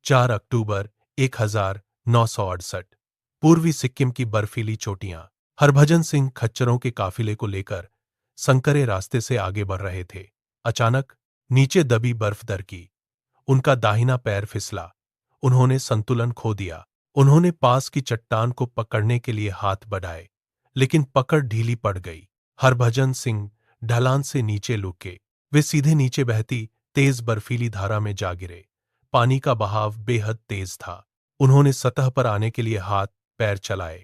4 अक्टूबर 1968। पूर्वी सिक्किम की बर्फीली चोटियां। हरभजन सिंह खच्चरों के काफिले को लेकर संकरे रास्ते से आगे बढ़ रहे थे। अचानक नीचे दबी बर्फ दरकी। उनका दाहिना पैर फिसला। उन्होंने संतुलन खो दिया। उन्होंने पास की चट्टान को पकड़ने के लिए हाथ बढ़ाए, लेकिन पकड़ ढीली पड़ गई। हरभजन सिंह ढलान से नीचे लुढ़के। वे सीधे नीचे बहती तेज बर्फीली धारा में जा गिरे। पानी का बहाव बेहद तेज था। उन्होंने सतह पर आने के लिए हाथ पैर चलाए,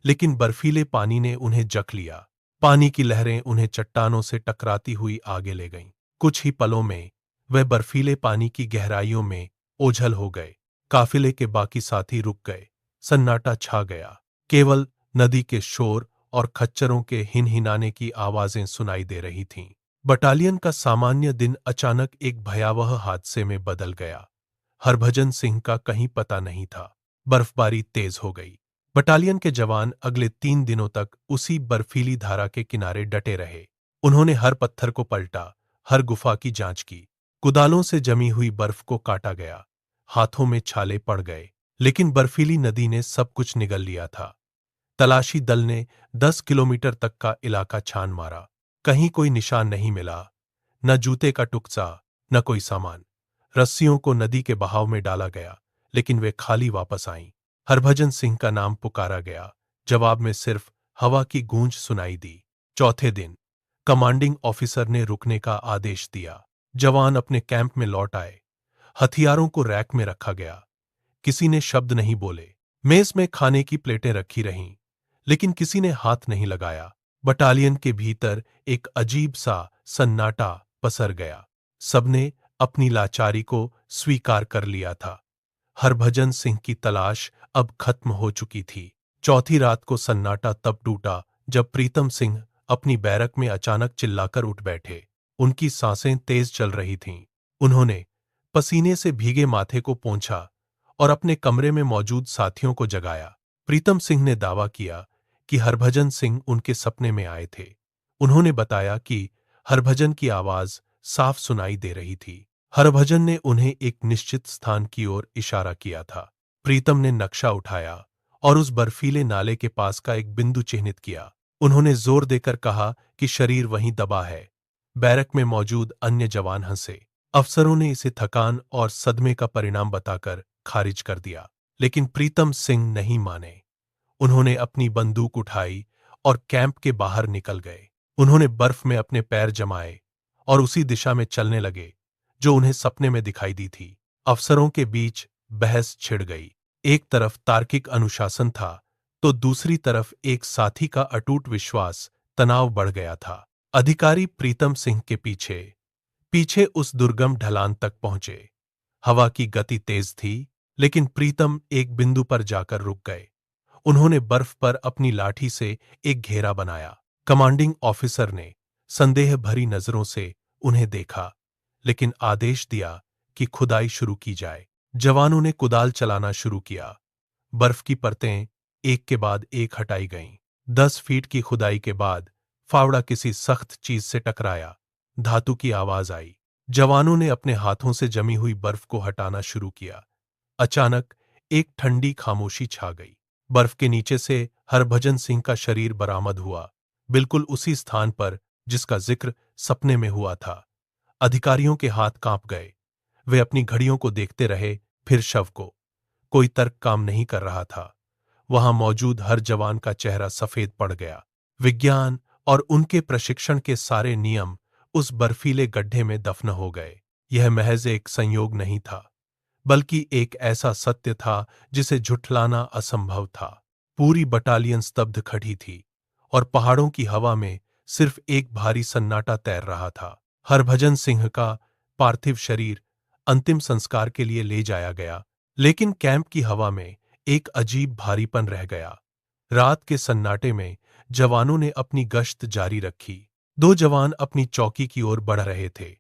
लेकिन बर्फीले पानी ने उन्हें जक लिया। पानी की लहरें उन्हें चट्टानों से टकराती हुई आगे ले गईं। कुछ ही पलों में वह बर्फीले पानी की गहराइयों में ओझल हो गए। काफिले के बाकी साथी रुक गए। सन्नाटा छा गया। केवल नदी के शोर और खच्चरों के हिनहिनाने की आवाजें सुनाई दे रही थीं। बटालियन का सामान्य दिन अचानक एक भयावह हादसे में बदल गया। हरभजन सिंह का कहीं पता नहीं था। बर्फबारी तेज हो गई। बटालियन के जवान अगले 3 दिनों तक उसी बर्फीली धारा के किनारे डटे रहे। उन्होंने हर पत्थर को पलटा, हर गुफा की जांच की। कुदालों से जमी हुई बर्फ को काटा गया। हाथों में छाले पड़ गए, लेकिन बर्फीली नदी ने सब कुछ निगल लिया था। तलाशी दल ने 10 किलोमीटर तक का इलाका छान मारा। कहीं कोई निशान नहीं मिला, न जूते का टुकड़ा, न कोई सामान। रस्सियों को नदी के बहाव में डाला गया, लेकिन वे खाली वापस आईं। हरभजन सिंह का नाम पुकारा गया। जवाब में सिर्फ हवा की गूंज सुनाई दी। चौथे दिन कमांडिंग ऑफिसर ने रुकने का आदेश दिया। जवान अपने कैंप में लौट आए। हथियारों को रैक में रखा गया। किसी ने शब्द नहीं बोले। मेज में खाने की प्लेटें रखी रहीं, लेकिन किसी ने हाथ नहीं लगाया। बटालियन के भीतर एक अजीब सा सन्नाटा पसर गया। सबने अपनी लाचारी को स्वीकार कर लिया था। हरभजन सिंह की तलाश अब खत्म हो चुकी थी। चौथी रात को सन्नाटा तब टूटा जब प्रीतम सिंह अपनी बैरक में अचानक चिल्लाकर उठ बैठे। उनकी सांसें तेज चल रही थीं। उन्होंने पसीने से भीगे माथे को पोंछा और अपने कमरे में मौजूद साथियों को जगाया। प्रीतम सिंह ने दावा किया कि हरभजन सिंह उनके सपने में आए थे। उन्होंने बताया कि हरभजन की आवाज साफ सुनाई दे रही थी। हरभजन ने उन्हें एक निश्चित स्थान की ओर इशारा किया था। प्रीतम ने नक्शा उठाया और उस बर्फीले नाले के पास का एक बिंदु चिन्हित किया। उन्होंने जोर देकर कहा कि शरीर वहीं दबा है। बैरक में मौजूद अन्य जवान हंसे। अफसरों ने इसे थकान और सदमे का परिणाम बताकर खारिज कर दिया, लेकिन प्रीतम सिंह नहीं माने। उन्होंने अपनी बंदूक उठाई और कैंप के बाहर निकल गए। उन्होंने बर्फ में अपने पैर जमाए और उसी दिशा में चलने लगे जो उन्हें सपने में दिखाई दी थी। अफसरों के बीच बहस छिड़ गई। एक तरफ तार्किक अनुशासन था, तो दूसरी तरफ एक साथी का अटूट विश्वास। तनाव बढ़ गया था। अधिकारी प्रीतम सिंह के पीछे पीछे उस दुर्गम ढलान तक पहुंचे। हवा की गति तेज थी, लेकिन प्रीतम एक बिंदु पर जाकर रुक गए। उन्होंने बर्फ पर अपनी लाठी से एक घेरा बनाया। कमांडिंग ऑफिसर ने संदेह भरी नजरों से उन्हें देखा, लेकिन आदेश दिया कि खुदाई शुरू की जाए। जवानों ने कुदाल चलाना शुरू किया। बर्फ की परतें एक के बाद एक हटाई गईं। 10 फीट की खुदाई के बाद फावड़ा किसी सख्त चीज से टकराया। धातु की आवाज आई। जवानों ने अपने हाथों से जमी हुई बर्फ को हटाना शुरू किया। अचानक एक ठंडी खामोशी छा गई। बर्फ के नीचे से हरभजन सिंह का शरीर बरामद हुआ, बिल्कुल उसी स्थान पर जिसका जिक्र सपने में हुआ था। अधिकारियों के हाथ कांप गए। वे अपनी घड़ियों को देखते रहे, फिर शव को। कोई तर्क काम नहीं कर रहा था। वहां मौजूद हर जवान का चेहरा सफेद पड़ गया। विज्ञान और उनके प्रशिक्षण के सारे नियम उस बर्फीले गड्ढे में दफन हो गए। यह महज एक संयोग नहीं था, बल्कि एक ऐसा सत्य था जिसे झुठलाना असंभव था। पूरी बटालियन स्तब्ध खड़ी थी और पहाड़ों की हवा में सिर्फ एक भारी सन्नाटा तैर रहा था। हरभजन सिंह का पार्थिव शरीर अंतिम संस्कार के लिए ले जाया गया, लेकिन कैंप की हवा में एक अजीब भारीपन रह गया। रात के सन्नाटे में जवानों ने अपनी गश्त जारी रखी। 2 जवान अपनी चौकी की ओर बढ़ रहे थे।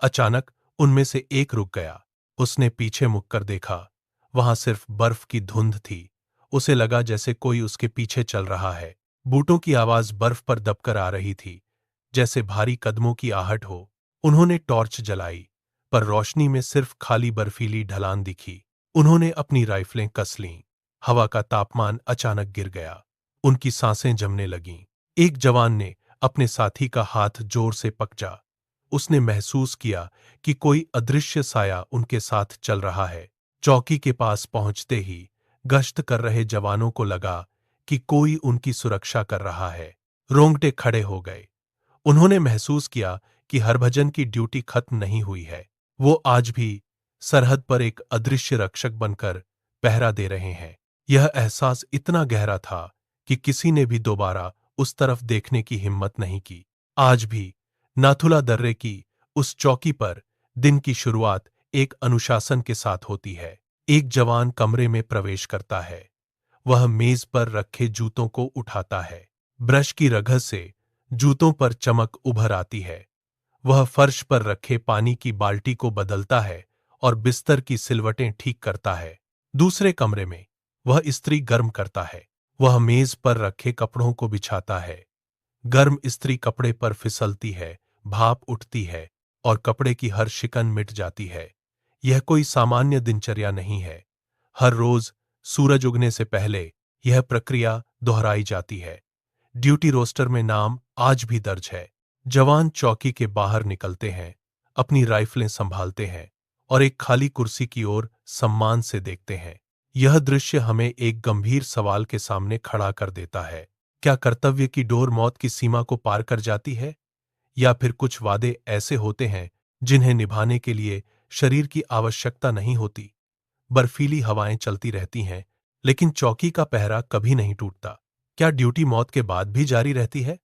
अचानक उनमें से एक रुक गया। उसने पीछे मुड़कर देखा। वहां सिर्फ बर्फ की धुंध थी। उसे लगा जैसे कोई उसके पीछे चल रहा है। बूटों की आवाज बर्फ पर दबकर आ रही थी, जैसे भारी कदमों की आहट हो। उन्होंने टॉर्च जलाई, पर रोशनी में सिर्फ खाली बर्फीली ढलान दिखी। उन्होंने अपनी राइफलें कस लीं। हवा का तापमान अचानक गिर गया। उनकी सांसें जमने लगीं। एक जवान ने अपने साथी का हाथ जोर से पकड़ा। उसने महसूस किया कि कोई अदृश्य साया उनके साथ चल रहा है। चौकी के पास पहुंचते ही गश्त कर रहे जवानों को लगा कि कोई उनकी सुरक्षा कर रहा है। रोंगटे खड़े हो गए। उन्होंने महसूस किया कि हरभजन की ड्यूटी खत्म नहीं हुई है। वो आज भी सरहद पर एक अदृश्य रक्षक बनकर पहरा दे रहे हैं। यह एहसास इतना गहरा था कि किसी ने भी दोबारा उस तरफ देखने की हिम्मत नहीं की। आज भी नाथुला दर्रे की उस चौकी पर दिन की शुरुआत एक अनुशासन के साथ होती है। एक जवान कमरे में प्रवेश करता है। वह मेज पर रखे जूतों को उठाता है। ब्रश की रगह से जूतों पर चमक उभर आती है। वह फर्श पर रखे पानी की बाल्टी को बदलता है और बिस्तर की सिलवटें ठीक करता है। दूसरे कमरे में वह इस्त्री गर्म करता है। वह मेज पर रखे कपड़ों को बिछाता है। गर्म इस्त्री कपड़े पर फिसलती है, भाप उठती है और कपड़े की हर शिकन मिट जाती है। यह कोई सामान्य दिनचर्या नहीं है। हर रोज सूरज उगने से पहले यह प्रक्रिया दोहराई जाती है। ड्यूटी रोस्टर में नाम आज भी दर्ज है। जवान चौकी के बाहर निकलते हैं, अपनी राइफलें संभालते हैं और एक खाली कुर्सी की ओर सम्मान से देखते हैं। यह दृश्य हमें एक गंभीर सवाल के सामने खड़ा कर देता है। क्या कर्तव्य की डोर मौत की सीमा को पार कर जाती है, या फिर कुछ वादे ऐसे होते हैं जिन्हें निभाने के लिए शरीर की आवश्यकता नहीं होती? बर्फीली हवाएं चलती रहती हैं, लेकिन चौकी का पहरा कभी नहीं टूटता। क्या ड्यूटी मौत के बाद भी जारी रहती है?